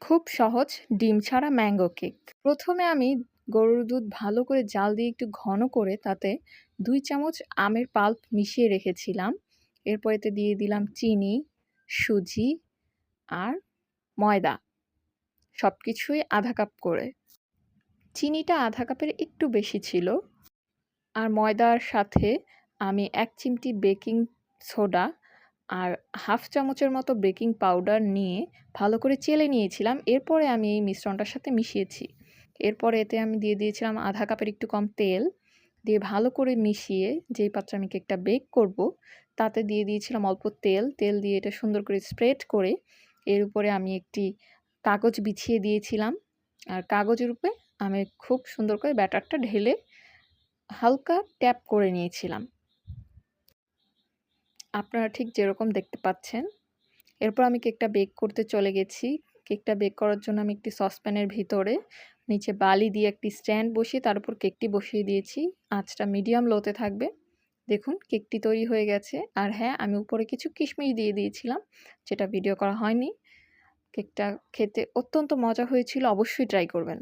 খুব সহজ ডিম ছাড়া ম্যাঙ্গো কেক। প্রথমে আমি গরুর দুধ ভালো করে জাল দিয়ে একটু ঘন করে তাতে ২ চামচ আমের পাল্প মিশিয়ে রেখেছিলাম। এরপর এতে দিয়ে দিলাম চিনি, সুজি আর ময়দা। সবকিছুই ১/২ কাপ করে। চিনিটা ১/২ কাপের একটু বেশি ছিল। আর ময়দার সাথে আমি ১ চিমটি বেকিং সোডা আর ১/২ চামচের মতো বেকিং পাউডার নিয়ে ভালো করে চেলে নিয়েছিলাম। এরপরে আমি এই মিশ্রণটার সাথে মিশিয়েছি। এরপরে এতে আমি দিয়ে দিয়েছিলাম ১/২ কাপের একটু কম তেল, দিয়ে ভালো করে মিশিয়ে যেই পাত্রে আমি কেকটা বেক করব, তাতে দিয়ে দিয়েছিলাম অল্প তেল। তেল দিয়ে এটা সুন্দর করে স্প্রেড করে এর উপরে আমি একটি কাগজ বিছিয়ে দিয়েছিলাম। আর কাগজের উপরে আমি খুব সুন্দর করে ব্যাটারটা ঢেলে হালকা ট্যাপ করে নিয়েছিলাম। আপনারা ঠিক যেরকম দেখতে পাচ্ছেন। এরপর আমি কেকটা বেক করতে চলে গেছি। কেকটা বেক করার জন্য আমি একটি সসপ্যানের ভিতরে নিচে বালি দিয়ে একটি স্ট্যান্ড বসিয়ে তার উপর কেকটি বসিয়ে দিয়েছি। আঁচটা মিডিয়াম লোতে থাকবে। দেখুন কেকটি তৈরি হয়ে গেছে। আর হ্যাঁ, আমি উপরে কিছু কিশমিশ দিয়ে দিয়েছিলাম, যেটা ভিডিও করা হয়নি। কেকটা খেতে অত্যন্ত মজা হয়েছিল। অবশ্যই ট্রাই করবেন।